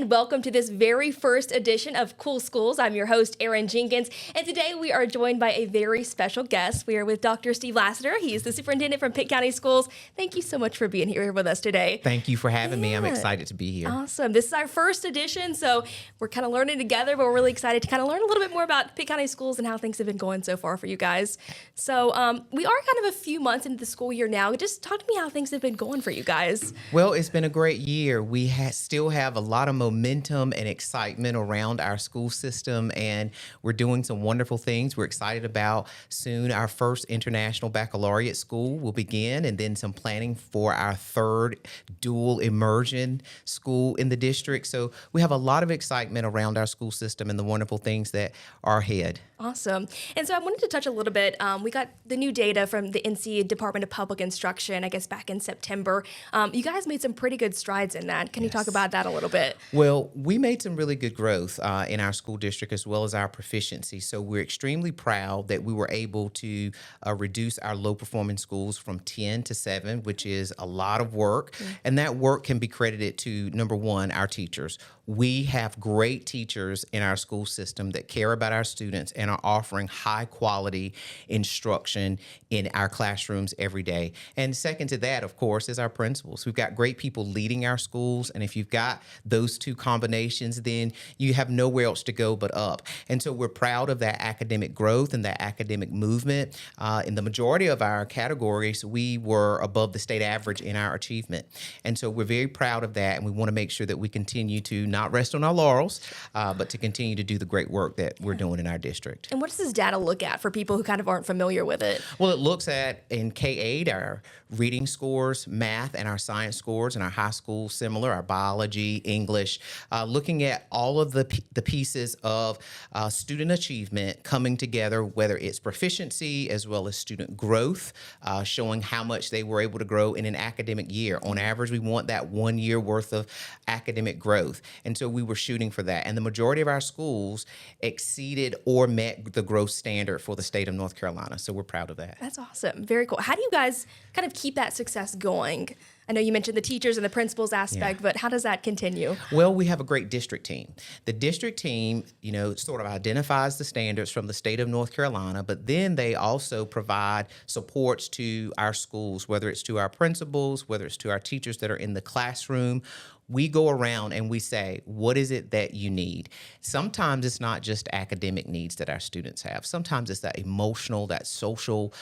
and welcome to this very first edition of Cool Schools. I'm your host, Erin Jenkins, and today we are joined by a very special guest. We are with Dr. Steve Lassiter. He is the superintendent from Pitt County Schools. Thank you so much for being here with us today. Thank you for having me. I'm excited to be here. Awesome. This is our first edition, so we're kind of learning together, but we're really excited to kind of learn a little bit more about Pitt County Schools and how things have been going so far for you guys. So we are kind of a few months into the school year now. Just talk to me how things have been going for you guys. Well, it's been a great year. We still have a lot of momentum and excitement around our school system, and we're doing some wonderful things. We're excited about soon our first international baccalaureate school will begin, and then some planning for our third dual immersion school in the district. So we have a lot of excitement around our school system and the wonderful things that are ahead. Awesome. And so I wanted to touch a little bit. We got the new data from the NC Department of Public Instruction, I guess back in September. You guys made some pretty good strides in that. Can you talk about that a little bit? Well, we made some really good growth in our school district as well as our proficiency. So we're extremely proud that we were able to reduce our low performing schools from 10 to 7, which is a lot of work. Mm-hmm. And that work can be credited to, number one, our teachers. We have great teachers in our school system that care about our students and are offering high quality instruction in our classrooms every day. And second to that, of course, is our principals. We've got great people leading our schools. And if you've got those two combinations, then you have nowhere else to go but up. And so we're proud of that academic growth and that academic movement. In the majority of our categories, we were above the state average in our achievement. And so we're very proud of that. And we want to make sure that we continue to not rest on our laurels, but to continue to do the great work that we're doing in our district. And what does this data look at for people who kind of aren't familiar with it? Well, it looks at, in K-8, our reading scores, math, and our science scores, and our high school similar, our biology, English, looking at all of the pieces of student achievement coming together, whether it's proficiency as well as student growth, showing how much they were able to grow in an academic year. On average, we want that 1 year worth of academic growth. And so we were shooting for that. And the majority of our schools exceeded or met the growth standard for the state of North Carolina. So we're proud of that. That's awesome. Very cool. How do you guys kind of keep that success going? I know you mentioned the teachers and the principals aspect, but how does that continue? Well, we have a great district team. The district team, sort of identifies the standards from the state of North Carolina, but then they also provide supports to our schools, whether it's to our principals, whether it's to our teachers that are in the classroom. We go around and we say, what is it that you need? Sometimes it's not just academic needs that our students have. Sometimes it's that emotional, that social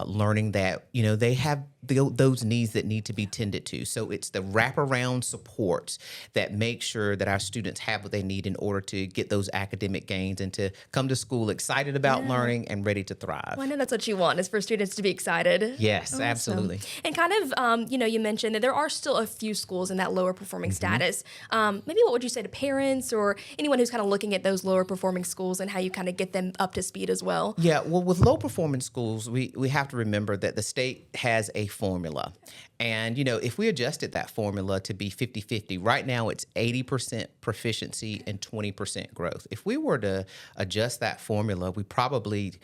learning that, they have those needs that need to be tended to. So it's the wraparound supports that make sure that our students have what they need in order to get those academic gains and to come to school excited about learning and ready to thrive. Well, I know that's what you want, is for students to be excited. Yes, awesome. Absolutely. And kind of, you mentioned that there are still a few schools in that lower performing status. Maybe what would you say to parents or anyone who's kind of looking at those lower performing schools and how you kind of get them up to speed as well? Yeah, well, with low performing schools, we have to remember that the state has a formula. And, if we adjusted that formula to be 50-50, right now it's 80% proficiency and 20% growth. If we were to adjust that formula, we probably,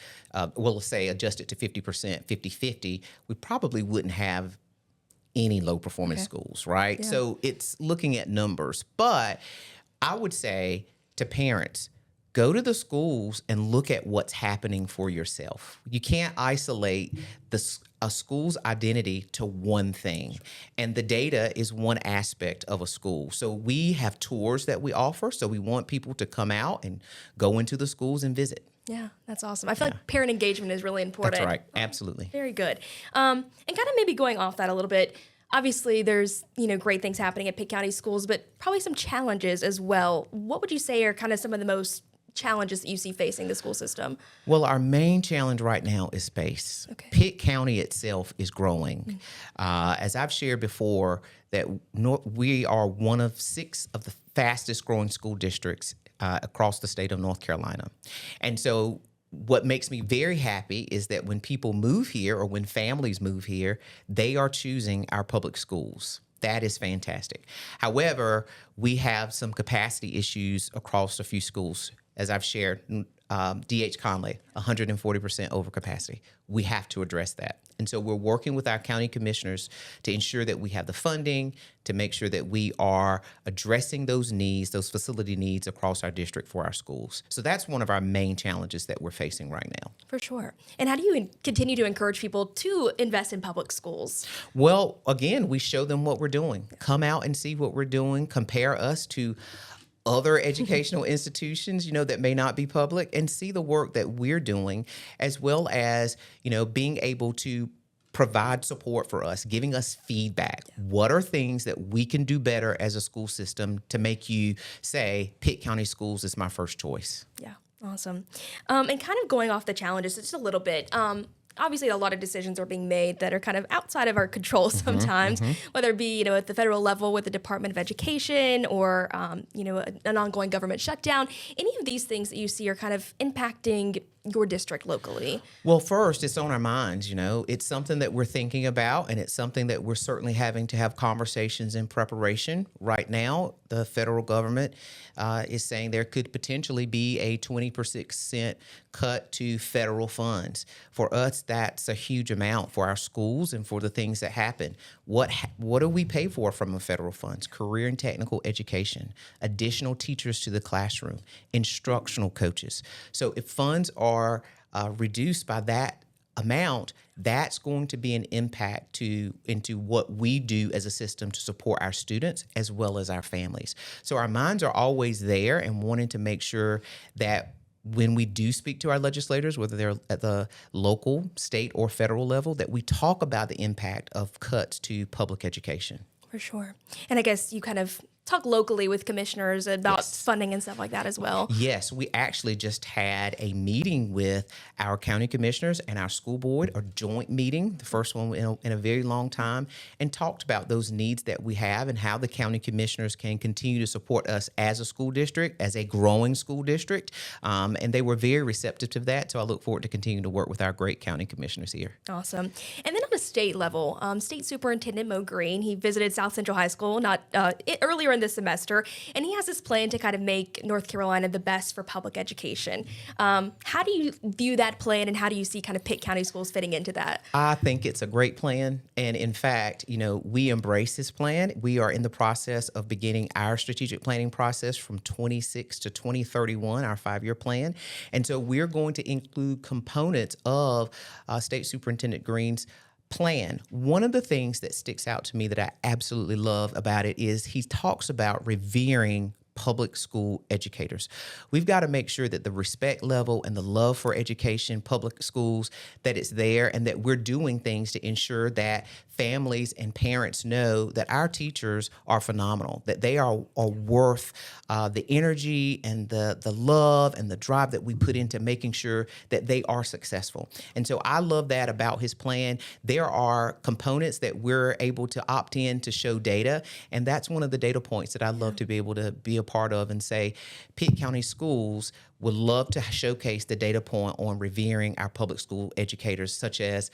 let's say adjust it to 50%, 50-50, we probably wouldn't have any low performing schools, right? Yeah. So it's looking at numbers. But I would say to parents, go to the schools and look at what's happening for yourself. You can't isolate a school's identity to one thing. And the data is one aspect of a school. So we have tours that we offer. So we want people to come out and go into the schools and visit. Yeah, that's awesome. I feel like parent engagement is really important. That's right. Absolutely. Very good. And kind of maybe going off that a little bit, obviously there's, great things happening at Pitt County schools, but probably some challenges as well. What would you say are kind of some of the most challenges that you see facing the school system? Well, our main challenge right now is space. Okay. Pitt County itself is growing. As I've shared before, that we are one of 6 of the fastest growing school districts across the state of North Carolina. And so what makes me very happy is that when people move here or when families move here, they are choosing our public schools. That is fantastic. However, we have some capacity issues across a few schools. As I've shared, D.H. Conley, 140% overcapacity. We have to address that. And so we're working with our county commissioners to ensure that we have the funding, to make sure that we are addressing those needs, those facility needs across our district for our schools. So that's one of our main challenges that we're facing right now. For sure. And how do you continue to encourage people to invest in public schools? Well, again, we show them what we're doing. Come out and see what we're doing. Compare us to other educational institutions, that may not be public, and see the work that we're doing, as well as, being able to provide support for us, giving us feedback. What are things that we can do better as a school system to make you say, Pitt County Schools is my first choice? Yeah, awesome. And kind of going off the challenges just a little bit, obviously a lot of decisions are being made that are kind of outside of our control sometimes, whether it be, at the federal level with the Department of Education or, an ongoing government shutdown. Any of these things that you see are kind of impacting your district locally? Well, first, it's on our minds, It's something that we're thinking about, and it's something that we're certainly having to have conversations in preparation. Right now, the federal government is saying there could potentially be a 20% cut to federal funds. For us, that's a huge amount for our schools and for the things that happen. What do we pay for from the federal funds? Career and technical education, additional teachers to the classroom, instructional coaches. So if funds are reduced by that amount, that's going to be an impact into what we do as a system to support our students as well as our families. So our minds are always there and wanting to make sure that when we do speak to our legislators, whether they're at the local, state, or federal level, that we talk about the impact of cuts to public education. For sure. And I guess you kind of talk locally with commissioners about funding and stuff like that as well. Yes, we actually just had a meeting with our county commissioners and our school board, a joint meeting, the first one in a very long time, and talked about those needs that we have and how the county commissioners can continue to support us as a school district, as a growing school district. And they were very receptive to that. So I look forward to continuing to work with our great county commissioners here. Awesome. And then on a state level, State Superintendent Mo Green, he visited South Central High School earlier in this semester, and he has this plan to kind of make North Carolina the best for public education. How do you view that plan, and how do you see kind of Pitt County schools fitting into that? I think it's a great plan, and in fact, we embrace this plan. We are in the process of beginning our strategic planning process from 26 to 2031, our 5-year plan, and so we're going to include components of State Superintendent Green's plan. One of the things that sticks out to me that I absolutely love about it is he talks about revering public school educators. We've got to make sure that the respect level and the love for education, public schools, that it's there, and that we're doing things to ensure that families and parents know that our teachers are phenomenal, that they are worth the energy and the love and the drive that we put into making sure that they are successful. And so I love that about his plan. There are components that we're able to opt in to show data, and that's one of the data points that I'd love to be able to be a part of and say, Pitt County Schools would love to showcase the data point on revering our public school educators, such as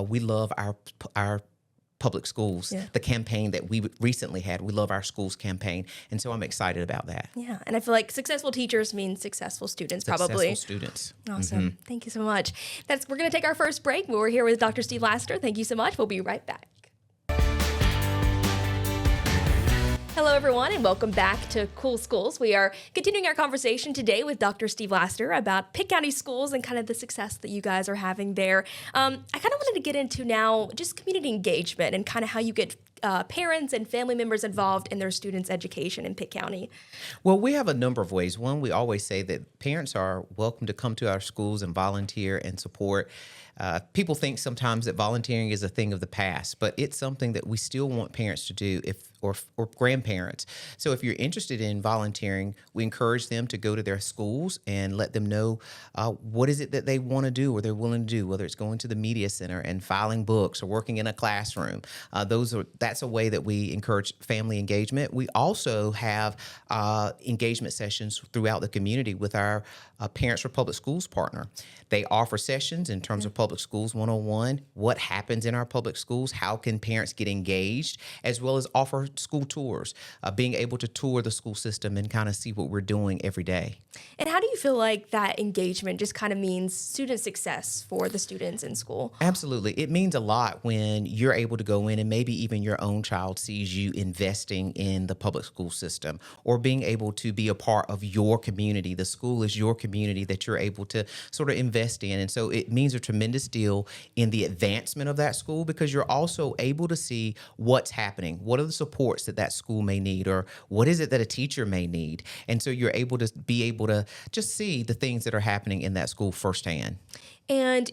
we love our public schools, the campaign that we recently had. We love our schools campaign. And so I'm excited about that. Yeah. And I feel like successful teachers mean successful students, probably. Successful students. Awesome. Thank you so much. We're going to take our first break. We're here with Dr. Steve Lassiter. Thank you so much. We'll be right back. Hello, everyone, and welcome back to Cool Schools. We are continuing our conversation today with Dr. Steve Lassiter about Pitt County Schools and kind of the success that you guys are having there. I kind of wanted to get into now just community engagement and kind of how you get parents and family members involved in their students' education in Pitt County. Well, we have a number of ways. One, we always say that parents are welcome to come to our schools and volunteer and support. People think sometimes that volunteering is a thing of the past, but it's something that we still want parents to do or grandparents. So if you're interested in volunteering, we encourage them to go to their schools and let them know what is it that they want to do or they're willing to do, whether it's going to the media center and filing books or working in a classroom. That's a way that we encourage family engagement. We also have engagement sessions throughout the community with our Parents for Public Schools partner. They offer sessions in terms of public Public Schools 101, what happens in our public schools, how can parents get engaged, as well as offer school tours, being able to tour the school system and kind of see what we're doing every day. And how do you feel like that engagement just kind of means student success for the students in school? Absolutely. It means a lot when you're able to go in and maybe even your own child sees you investing in the public school system or being able to be a part of your community. The school is your community that you're able to sort of invest in. And so it means a tremendous deal in the advancement of that school because you're also able to see what's happening. What are the supports that that school may need, or what is it that a teacher may need? And so you're able to just see the things that are happening in that school firsthand. And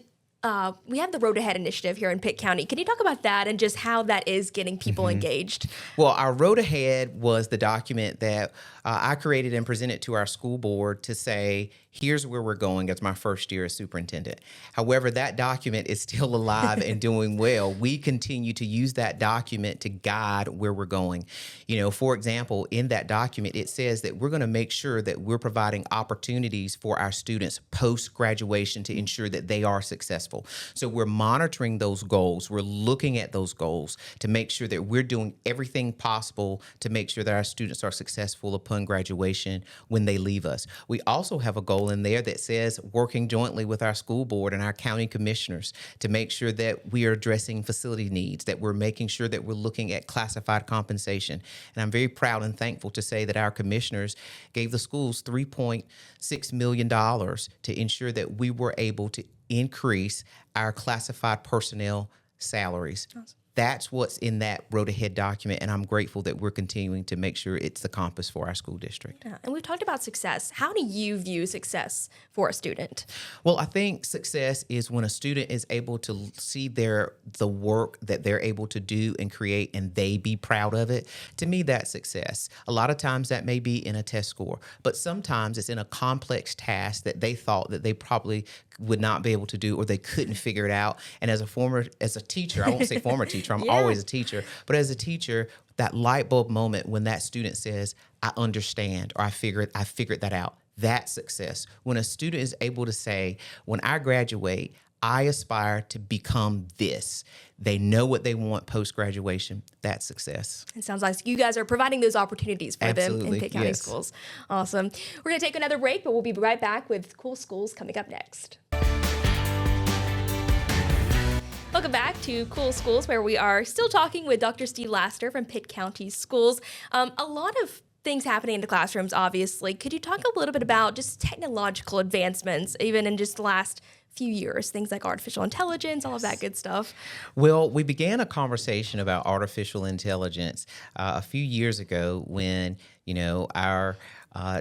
we have the Road Ahead initiative here in Pitt County. Can you talk about that and just how that is getting people engaged? Well, our Road Ahead was the document that I created and presented to our school board to say, here's where we're going as my first year as superintendent. However, that document is still alive and doing well. We continue to use that document to guide where we're going. You know, for example, in that document, it says that we're going to make sure that we're providing opportunities for our students post-graduation to ensure that they are successful. So we're monitoring those goals. We're looking at those goals to make sure that we're doing everything possible to make sure that our students are successful upon graduation when they leave us. We also have a goal in there that says working jointly with our school board and our county commissioners to make sure that we are addressing facility needs, that we're making sure that we're looking at classified compensation. And I'm very proud and thankful to say that our commissioners gave the schools $3.6 million to ensure that we were able to increase our classified personnel salaries. Awesome. That's what's in that Road Ahead document, and I'm grateful that we're continuing to make sure it's the compass for our school district. Yeah. And we've talked about success. How do you view success for a student? Well, I think success is when a student is able to see the work that they're able to do and create, and they be proud of it. To me, that's success. A lot of times that may be in a test score, but sometimes it's in a complex task that they thought that they probably would not be able to do or they couldn't figure it out. And as a teacher, I won't say former teacher, I'm always a teacher, but as a teacher, that light bulb moment when that student says, I understand, or I figured that out, that's success. When a student is able to say, when I graduate, I aspire to become this. They know what they want post-graduation. That's success. It sounds like you guys are providing those opportunities for them in Pitt County schools. Awesome. We're going to take another break, but we'll be right back with Cool Schools coming up next. Welcome back to Cool Schools, where we are still talking with Dr. Steve Lassiter from Pitt County Schools. A lot of things happening in the classrooms, obviously. Could you talk a little bit about just technological advancements, even in just the last few years, things like artificial intelligence, all of that good stuff? Well, we began a conversation about artificial intelligence a few years ago when, our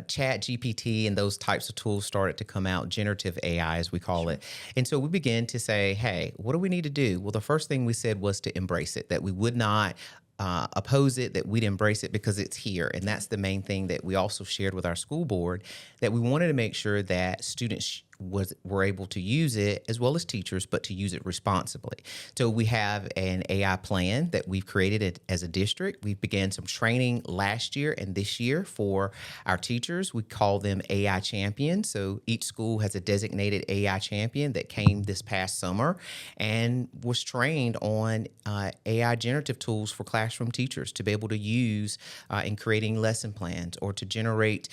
Chat GPT and those types of tools started to come out, generative AI as we call it. And so we began to say, hey, what do we need to do? Well, the first thing we said was to embrace it, that we would not oppose it, that we'd embrace it because it's here. And that's the main thing that we also shared with our school board, that we wanted to make sure that students were able to use it as well as teachers, but to use it responsibly. So we have an AI plan that we've created as a district. We began some training last year and this year for our teachers. We call them AI champions. So each school has a designated AI champion that came this past summer and was trained on AI generative tools for classroom teachers to be able to use in creating lesson plans or to generate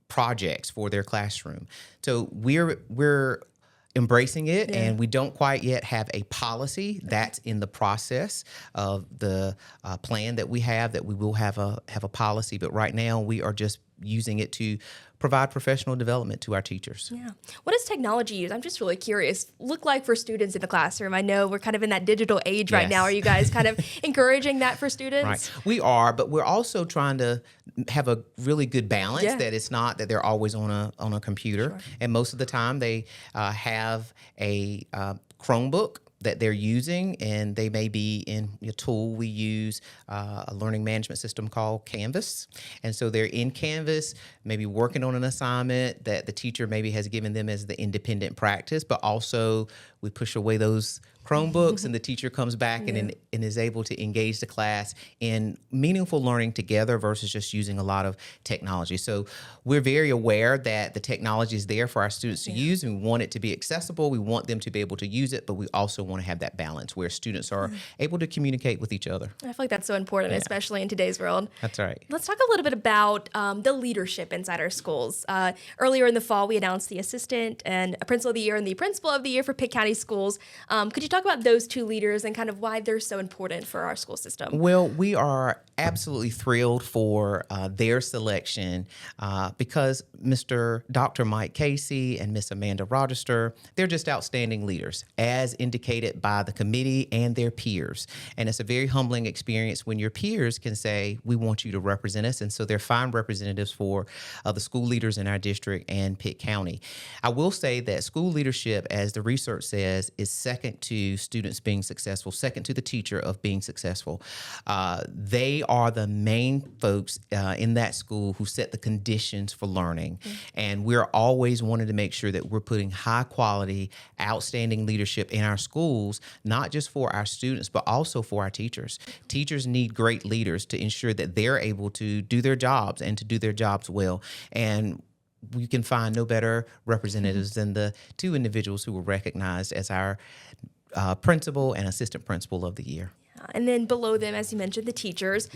projects for their classroom. So we're embracing it, and we don't quite yet have a policy. That's in the process of the plan that we have, that we will have a policy. But right now we are just using it to provide professional development to our teachers. Yeah. What does technology use? I'm just really curious. Look like for students in the classroom? I know we're kind of in that digital age right now. Are you guys kind of encouraging that for students? Right. We are, but we're also trying to have a really good balance, that it's not that they're always on a computer. Sure. And most of the time they have a Chromebook that they're using, and they may be in a tool we use, a learning management system called Canvas. And so they're in Canvas, maybe working on an assignment that the teacher maybe has given them as the independent practice, but also we push away those Chromebooks and the teacher comes back and is able to engage the class in meaningful learning together versus just using a lot of technology. So we're very aware that the technology is there for our students to use, and we want it to be accessible. We want them to be able to use it, but we also want to have that balance where students are able to communicate with each other. I feel like that's so important, especially in today's world. That's right. Let's talk a little bit about the leadership inside our schools. Earlier in the fall, we announced the assistant and a principal of the year and the principal of the year for Pitt County schools. Could you talk about those two leaders and kind of why they're so important for our school system? Well, we are absolutely thrilled for their selection because Dr. Mike Casey and Miss Amanda Rochester, they're just outstanding leaders, as indicated by the committee and their peers. And it's a very humbling experience when your peers can say, we want you to represent us. And so they're fine representatives for the school leaders in our district and Pitt County. I will say that school leadership, as the research says, is second to students being successful, second to the teacher of being successful. They are the main folks in that school who set the conditions for learning. And we're always wanting to make sure that we're putting high quality, outstanding leadership in our schools, not just for our students, but also for our teachers. Teachers need great leaders to ensure that they're able to do their jobs and to do their jobs well. And we can find no better representatives than the two individuals who were recognized as our principal and assistant principal of the year. And then below them, as you mentioned, the teachers.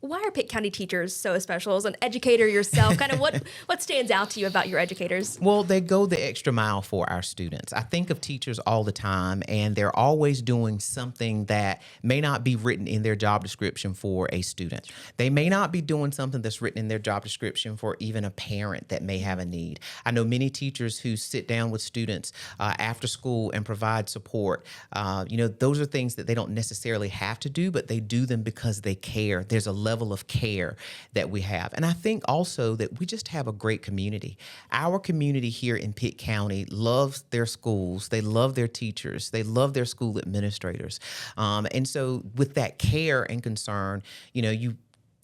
Why are Pitt County teachers so special? As an educator yourself, kind of what stands out to you about your educators? Well, they go the extra mile for our students. I think of teachers all the time, and they're always doing something that may not be written in their job description for a student. They may not be doing something that's written in their job description for even a parent that may have a need. I know many teachers who sit down with students after school and provide support. Those are things that they don't necessarily have to do, but they do them because they care. There's a level of care that we have. And I think also that we just have a great community. Our community here in Pitt County loves their schools. They love their teachers. They love their school administrators. And so with that care and concern,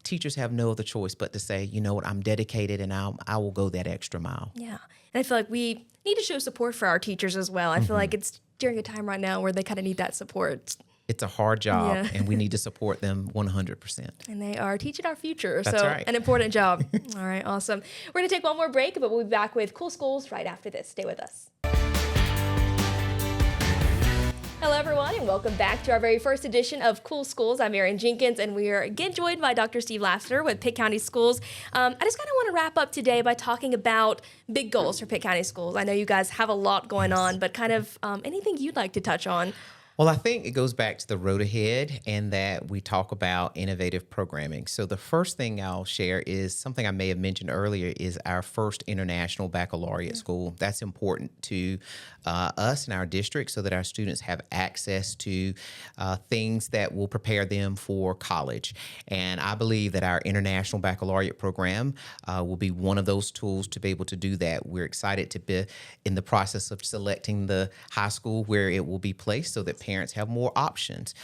teachers have no other choice but to say, you know what, I'm dedicated and I will go that extra mile. Yeah. And I feel like we need to show support for our teachers as well. I feel like it's during a time right now where they kind of need that support. It's a hard job, and we need to support them 100%. And they are teaching our future, That's so right. An important job. All right, awesome. We're going to take one more break, but we'll be back with Cool Schools right after this. Stay with us. Hello, everyone, and welcome back to our very first edition of Cool Schools. I'm Erin Jenkins, and we are again joined by Dr. Steve Lassiter with Pitt County Schools. I just kind of want to wrap up today by talking about big goals for Pitt County Schools. I know you guys have a lot going on, but kind of anything you'd like to touch on. Well, I think it goes back to the road ahead and that we talk about innovative programming. So the first thing I'll share is something I may have mentioned earlier is our first international baccalaureate school. That's important to us in our district so that our students have access to things that will prepare them for college. And I believe that our international baccalaureate program will be one of those tools to be able to do that. We're excited to be in the process of selecting the high school where it will be placed so that parents have more options.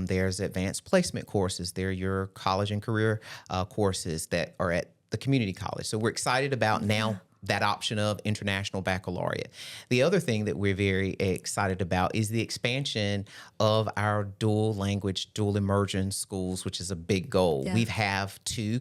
There's advanced placement courses. There are your college and career courses that are at the community college. So we're excited about now that option of international baccalaureate. The other thing that we're very excited about is the expansion of our dual language, dual immersion schools, which is a big goal. Yeah. We have three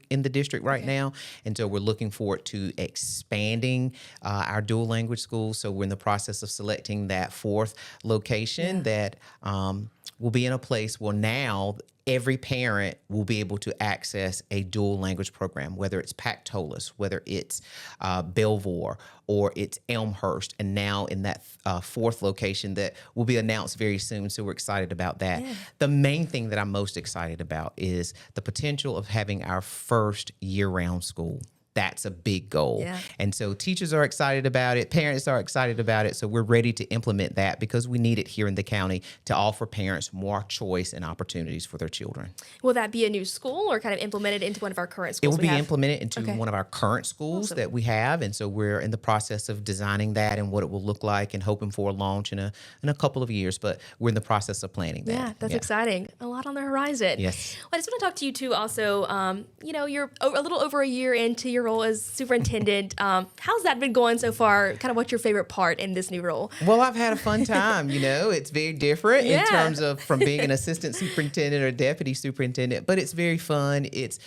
in the district right now. And so we're looking forward to expanding our dual language schools. So we're in the process of selecting that fourth location that will be in a place where now every parent will be able to access a dual language program, whether it's Pactolus, whether it's Belvoir, or it's Elmhurst, and now in that fourth location that will be announced very soon. So we're excited about that. Yeah. The main thing that I'm most excited about is the potential of having our first year-round school. That's a big goal. Yeah. And so teachers are excited about it. Parents are excited about it. So we're ready to implement that because we need it here in the county to offer parents more choice and opportunities for their children. Will that be a new school or kind of implemented into one of our current schools? It will be implemented into one of our current schools that we have. And so we're in the process of designing that and what it will look like and hoping for a launch in a couple of years. But we're in the process of planning that. Yeah, that's exciting. A lot on the horizon. Yes. Well, I just want to talk to you too also. You're a little over a year into your role as superintendent. How's that been going so far? Kind of what's your favorite part in this new role? Well, I've had a fun time. It's very different in Yeah. terms of from being an assistant superintendent or deputy superintendent, but it's very fun. It's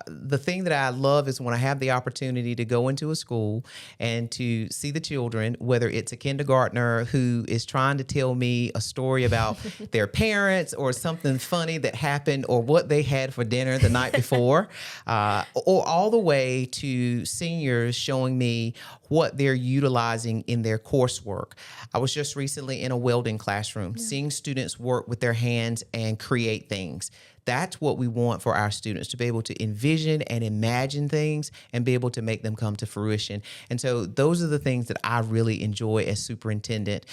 the thing that I love is when I have the opportunity to go into a school and to see the children, whether it's a kindergartner who is trying to tell me a story about their parents or something funny that happened or what they had for dinner the night before, or all the way to seniors showing me what they're utilizing in their coursework. I was just recently in a welding classroom, seeing students work with their hands and create things. That's what we want for our students, to be able to envision and imagine things and be able to make them come to fruition. And so those are the things that I really enjoy as superintendent,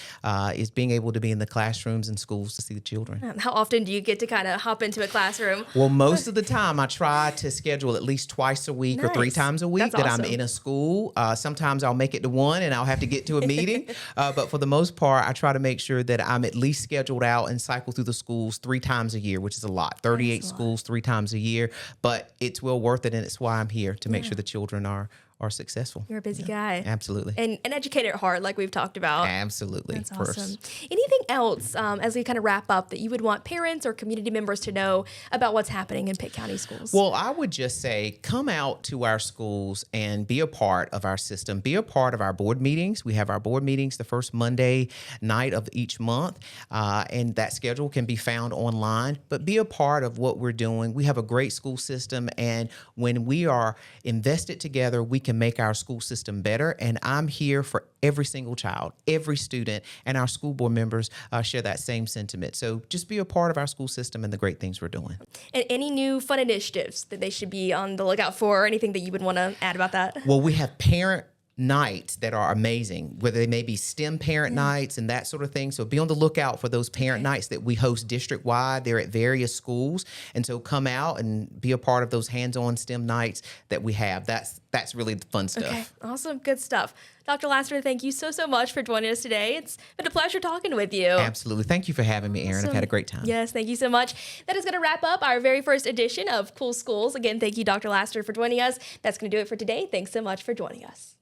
is being able to be in the classrooms and schools to see the children. How often do you get to kind of hop into a classroom? Well, most of the time I try to schedule at least twice a week or 3 Nice. times a week That's that I'm awesome. in a school. Sometimes I'll make it to one and I'll have to get to a meeting. But for the most part, I try to make sure that I'm at least scheduled out and cycle through the schools 3 times a year, which is a lot. 38 schools 3 times a year. But it's well worth it, and it's why I'm here, to make sure the children are successful. You're a busy guy. Absolutely. And an educator at heart, like we've talked about. Absolutely. That's First. awesome. Anything else as we kind of wrap up that you would want parents or community members to know about what's happening in Pitt County schools? Well, I would just say come out to our schools and be a part of our system. Be a part of our board meetings. We have our board meetings the first Monday night of each month, and that schedule can be found online. But be a part of what we're doing. We have a great school system, and when we are invested together, we can make our school system better. And I'm here for every single child, every student, and our school board members share that same sentiment. So just be a part of our school system and the great things we're doing. And any new fun initiatives that they should be on the lookout for, or anything that you would want to add about that? Well, we have parent nights that are amazing, whether they may be STEM parent nights and that sort of thing. So be on the lookout for those parent nights that we host district-wide. They're at various schools. And so come out and be a part of those hands-on STEM nights that we have. That's really the fun stuff. Okay, awesome. Good stuff. Dr. Lassiter, thank you so much for joining us today. It's been a pleasure talking with you. Absolutely. Thank you for having me, Erin. I've had a great time. Yes, thank you so much. That is going to wrap up our very first edition of Cool Schools. Again, thank you, Dr. Lassiter, for joining us. That's going to do it for today. Thanks so much for joining us.